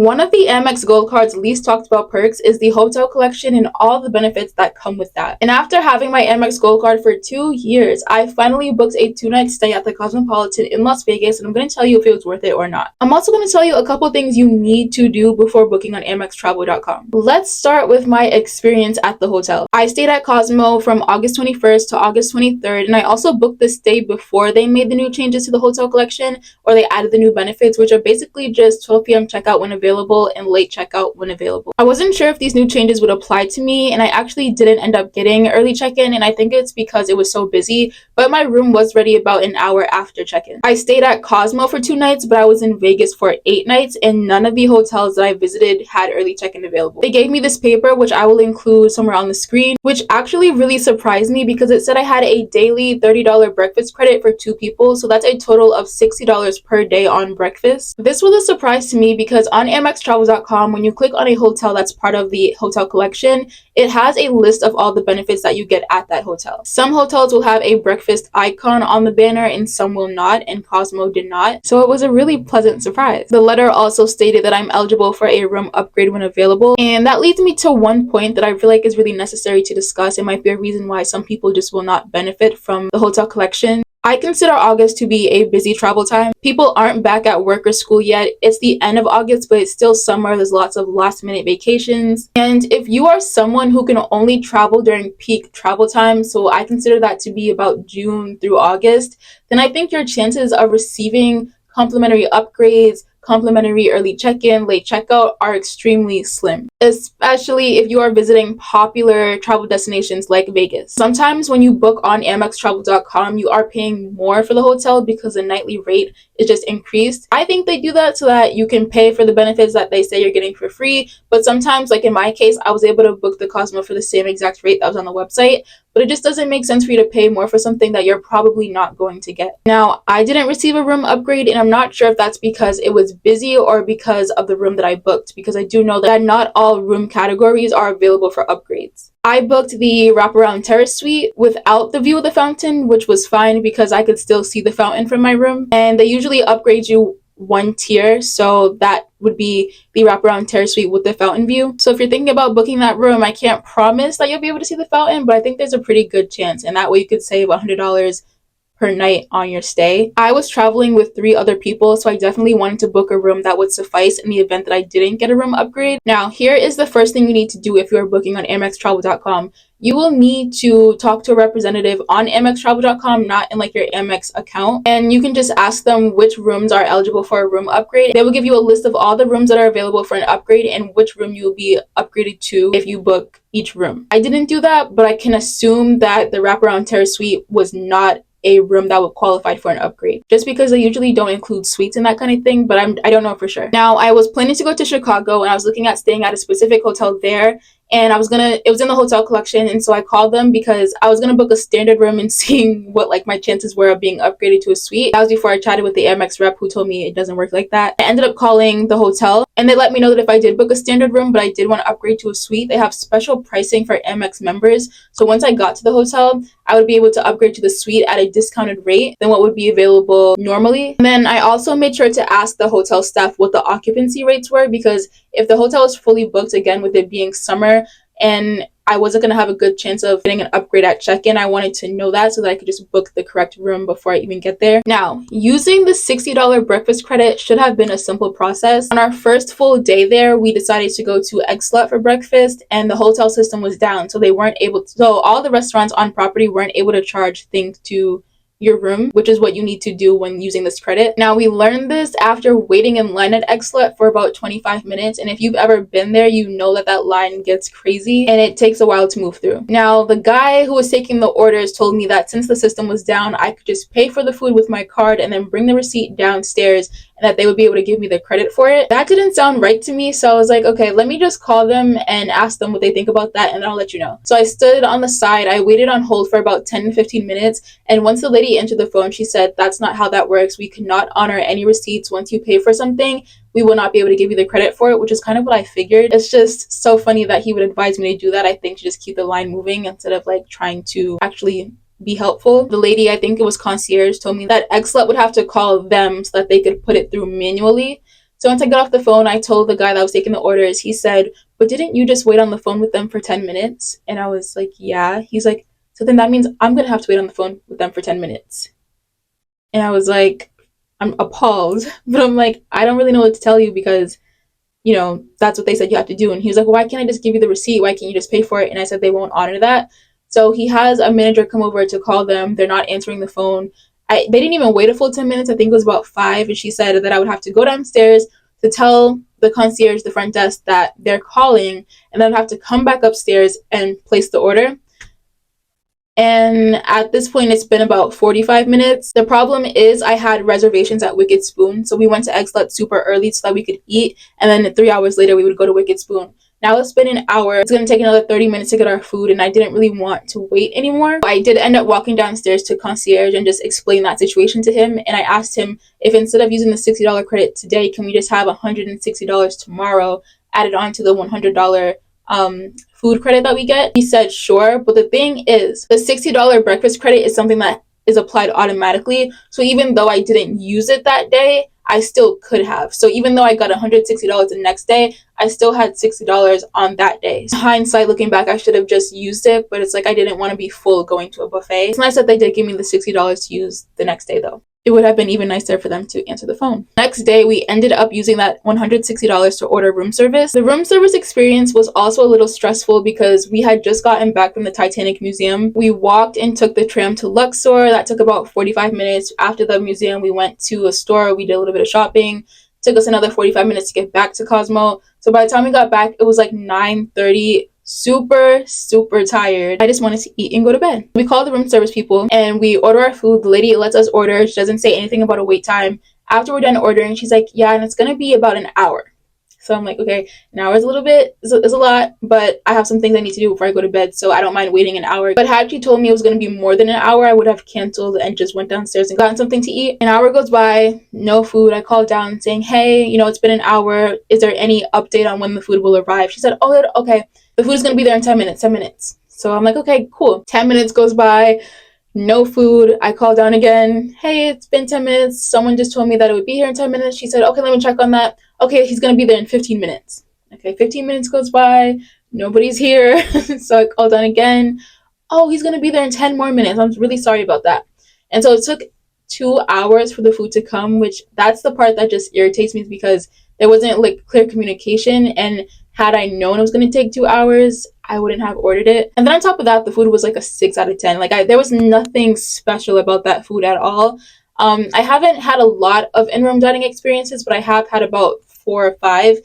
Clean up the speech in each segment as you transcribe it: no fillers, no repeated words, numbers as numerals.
One of the Amex Gold Card's least talked about perks is the hotel collection and all the benefits that come with that. And after having my Amex Gold Card for 2 years, I finally booked a 2-night stay at the Cosmopolitan in Las Vegas, and I'm going to tell you if it was worth it or not. I'm also going to tell you a couple things you need to do before booking on AmexTravel.com. Let's start with my experience at the hotel. I stayed at Cosmo from August 21st to August 23rd, and I also booked the stay before they made the new changes to the hotel collection, or they added the new benefits, which are basically just 12 p.m. checkout when available and late checkout when available. I wasn't sure if these new changes would apply to me, and I actually didn't end up getting early check-in, and I think it's because it was so busy, but my room was ready about an hour after check-in. I stayed at Cosmo for 2 nights, but I was in Vegas for 8 nights, and none of the hotels that I visited had early check-in available. They gave me this paper, which I will include somewhere on the screen, which actually really surprised me because it said I had a daily $30 breakfast credit for 2 people, so that's a total of $60 per day on breakfast. This was a surprise to me because on AmexTravel.com, when you click on a hotel that's part of the hotel collection, it has a list of all the benefits that you get at that hotel. Some hotels will have a breakfast icon on the banner and some will not, and Cosmo did not. So it was a really pleasant surprise. The letter also stated that I'm eligible for a room upgrade when available, and that leads me to one point that I feel like is really necessary to discuss. It might be a reason why some people just will not benefit from the hotel collection. I consider August to be a busy travel time. People aren't back at work or school yet. It's the end of August, but it's still summer. There's lots of last minute vacations. And if you are someone who can only travel during peak travel time, so I consider that to be about June through August, then I think your chances of receiving complimentary upgrades, complimentary early check-in, late checkout are extremely slim, especially if you are visiting popular travel destinations like Vegas. Sometimes when you book on AmexTravel.com, you are paying more for the hotel because the nightly rate is just increased. I think they do that so that you can pay for the benefits that they say you're getting for free, but sometimes, like in my case, I was able to book the Cosmo for the same exact rate that was on the website, but it just doesn't make sense for you to pay more for something that you're probably not going to get. Now, I didn't receive a room upgrade, and I'm not sure if that's because it was busy or because of the room that I booked, because I do know that not all room categories are available for upgrades. I booked the wraparound terrace suite without the view of the fountain, which was fine because I could still see the fountain from my room, and they usually upgrade you 1 tier, so that would be the wraparound terrace suite with the fountain view. So if you're thinking about booking that room, I can't promise that you'll be able to see the fountain, but I think there's a pretty good chance, and that way you could save $100 per night on your stay. I was traveling with 3 other people, so I definitely wanted to book a room that would suffice in the event that I didn't get a room upgrade. Now, here is the first thing you need to do if you're booking on AmexTravel.com. You will need to talk to a representative on AmexTravel.com, not in like your Amex account, and you can just ask them which rooms are eligible for a room upgrade. They will give you a list of all the rooms that are available for an upgrade and which room you will be upgraded to if you book each room. I didn't do that, but I can assume that the wraparound terrace suite was not a room that would qualify for an upgrade, just because they usually don't include suites and that kind of thing, but I don't know for sure. Now, I was planning to go to Chicago, and I was looking at staying at a specific hotel there, and it was in the hotel collection, and so I called them because I was gonna book a standard room and seeing what like my chances were of being upgraded to a suite. That was before I chatted with the Amex rep who told me it doesn't work like that. I ended up calling the hotel, and they let me know that if I did book a standard room but I did want to upgrade to a suite, they have special pricing for Amex members. So once I got to the hotel, I would be able to upgrade to the suite at a discounted rate than what would be available normally. And then I also made sure to ask the hotel staff what the occupancy rates were, because if the hotel is fully booked, again with it being summer, and I wasn't going to have a good chance of getting an upgrade at check-in, I wanted to know that so that I could just book the correct room before I even get there. Now, using the $60 breakfast credit should have been a simple process. On our first full day there, we decided to go to Eggslut for breakfast, and the hotel system was down, so all the restaurants on property weren't able to charge things to your room, which is what you need to do when using this credit. Now, we learned this after waiting in line at Eggslut for about 25 minutes, and if you've ever been there, you know that line gets crazy and it takes a while to move through. Now, the guy who was taking the orders told me that since the system was down, I could just pay for the food with my card and then bring the receipt downstairs, and that they would be able to give me the credit for it. That didn't sound right to me, so I was like, okay, let me just call them and ask them what they think about that, and then I'll let you know. So I stood on the side, I waited on hold for about 10 to 15 minutes, and once the lady entered the phone, she said, that's not how that works. We cannot honor any receipts. Once you pay for something, we will not be able to give you the credit for it, which is kind of what I figured. It's just so funny that he would advise me to do that. I think to just keep the line moving instead of like trying to actually be helpful. The lady, I think it was concierge, told me that Eggslut would have to call them so that they could put it through manually. So once I got off the phone, I told the guy that was taking the orders. He said, "But didn't you just wait on the phone with them for 10 minutes?" And I was like, "Yeah." He's like, "So then that means I'm going to have to wait on the phone with them for 10 minutes." And I was like, I'm appalled. But I'm like, I don't really know what to tell you because, that's what they said you have to do. And he was like, "Why can't I just give you the receipt? Why can't you just pay for it?" And I said, "They won't honor that." So he has a manager come over to call them. They're not answering the phone. They didn't even wait a full 10 minutes. I think it was about 5. And she said that I would have to go downstairs to tell the concierge, the front desk, that they're calling, and then I'd have to come back upstairs and place the order. And at this point, it's been about 45 minutes. The problem is I had reservations at Wicked Spoon. So we went to Eggslut super early so that we could eat. And then 3 hours later, we would go to Wicked Spoon. Now it's been an hour. It's going to take another 30 minutes to get our food. And I didn't really want to wait anymore. I did end up walking downstairs to concierge and just explain that situation to him. And I asked him if instead of using the $60 credit today, can we just have $160 tomorrow added on to the $100 food credit that we get. He said sure, but the thing is, the $60 breakfast credit is something that is applied automatically. So even though I didn't use it that day, I still could have. So even though I got $160 the next day, I still had $60 on that day. In hindsight, looking back, I should have just used it, but it's like I didn't want to be full going to a buffet. It's nice that they did give me the $60 to use the next day though. It would have been even nicer for them to answer the phone. Next day, we ended up using that $160 to order room service. The room service experience was also a little stressful because we had just gotten back from the Titanic Museum. We walked and took the tram to Luxor. That took about 45 minutes. After the museum, we went to a store. We did a little bit of shopping. Took us another 45 minutes to get back to Cosmo. So by the time we got back, it was like 9:30. Super tired. I just wanted to eat and go to bed. We called the room service people and we order our food. The lady lets us order. She doesn't say anything about a wait time. After we're done ordering, she's like, "Yeah, and it's gonna be about an hour." So I'm like, okay, an hour is a little bit, is a lot, but I have some things I need to do before I go to bed, so I don't mind waiting an hour. But had she told me it was going to be more than an hour, I would have canceled and just went downstairs and gotten something to eat. An hour goes by, no food. I called down saying, "Hey, it's been an hour. Is there any update on when the food will arrive?" She said, "Oh, okay, the food is going to be there in 10 minutes, 10 minutes. So I'm like, okay, cool. 10 minutes goes by. No food. I call down again. "Hey, it's been 10 minutes. Someone just told me that it would be here in 10 minutes. She said, "Okay, let me check on that." "Okay, he's going to be there in 15 minutes. Okay, 15 minutes goes by. Nobody's here. So I called down again. "Oh, he's going to be there in 10 more minutes. I'm really sorry about that." And so it took 2 hours for the food to come, which that's the part that just irritates me because there wasn't like clear communication. And had I known it was going to take 2 hours, I wouldn't have ordered it. And then on top of that, the food was like a 6 out of 10. Like there was nothing special about that food at all. I haven't had a lot of in-room dining experiences, but I have had about 4 or 5.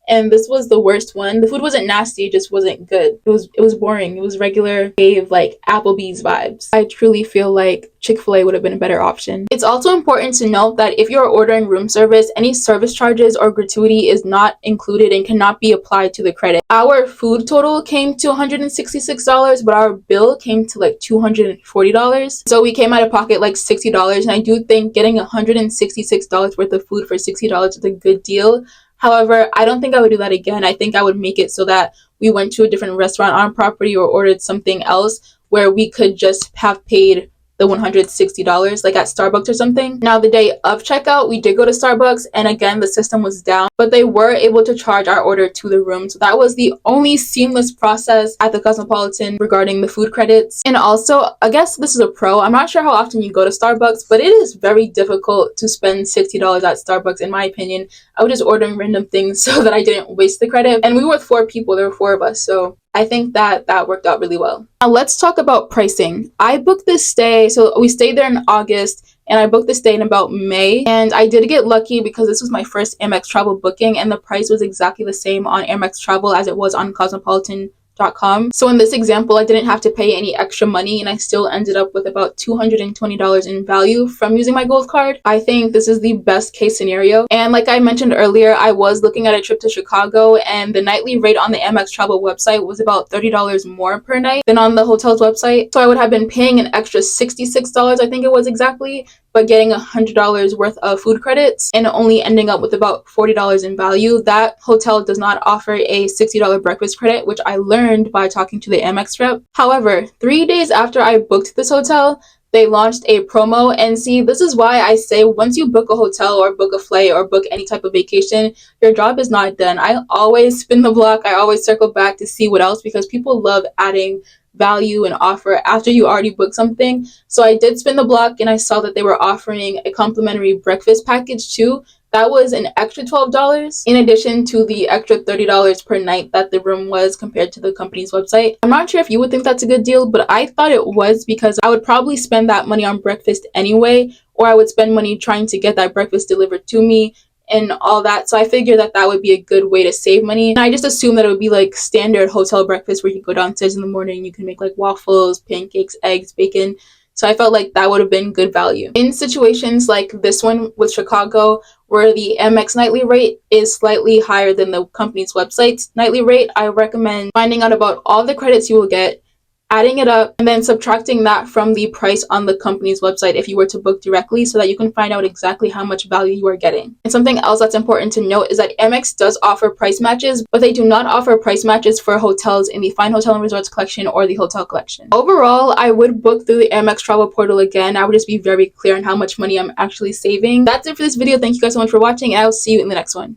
And this was the worst one. The food wasn't nasty, it just wasn't good. It was boring. It was regular, gave like Applebee's vibes. I truly feel like Chick-fil-A would have been a better option. It's also important to note that if you're ordering room service, any service charges or gratuity is not included and cannot be applied to the credit. Our food total came to $166, but our bill came to like $240. So we came out of pocket like $60. And I do think getting $166 worth of food for $60 is a good deal. However, I don't think I would do that again. I think I would make it so that we went to a different restaurant on property or ordered something else where we could just have paid the $160, like at Starbucks or something. Now, the day of checkout, we did go to Starbucks, and again, the system was down, but they were able to charge our order to the room. So that was the only seamless process at the Cosmopolitan regarding the food credits. And also, I guess this is a pro. I'm not sure how often you go to Starbucks, but it is very difficult to spend $60 at Starbucks, in my opinion. I was just ordering random things so that I didn't waste the credit. And we were 4 people. There were 4 of us, so I think that worked out really well. Now let's talk about pricing. I booked this stay, so we stayed there in August, and I booked the stay in about May. And I did get lucky because this was my first Amex travel booking, and the price was exactly the same on Amex travel as it was on Cosmopolitan.com. So in this example, I didn't have to pay any extra money, and I still ended up with about $220 in value from using my gold card. I think this is the best case scenario. And like I mentioned earlier, I was looking at a trip to Chicago, and the nightly rate on the Amex travel website was about $30 more per night than on the hotel's website. So I would have been paying an extra $66, I think it was exactly, but getting $100 worth of food credits and only ending up with about $40 in value. That hotel does not offer a $60 breakfast credit, which I learned by talking to the Amex rep. However, 3 days after I booked this hotel, they launched a promo. And see, this is why I say once you book a hotel or book a flight or book any type of vacation, your job is not done. I always spin the block. I always circle back to see what else, because people love adding value and offer after you already booked something. So I did spin the block and I saw that they were offering a complimentary breakfast package too. That was an extra $12 in addition to the extra $30 per night that the room was compared to the company's website. I'm not sure if you would think that's a good deal, but I thought it was, because I would probably spend that money on breakfast anyway, or I would spend money trying to get that breakfast delivered to me and all that. So I figured that that would be a good way to save money. And I just assumed that it would be like standard hotel breakfast where you go downstairs in the morning and you can make like waffles, pancakes, eggs, bacon. So I felt like that would have been good value. In situations like this one with Chicago, where the Amex nightly rate is slightly higher than the company's website's nightly rate, I recommend finding out about all the credits you will get, adding it up, and then subtracting that from the price on the company's website if you were to book directly, so that you can find out exactly how much value you are getting. And something else that's important to note is that Amex does offer price matches, but they do not offer price matches for hotels in the Fine Hotel and Resorts collection or the hotel collection. Overall, I would book through the Amex travel portal again. I would just be very clear on how much money I'm actually saving. That's it for this video. Thank you guys so much for watching, and I will see you in the next one.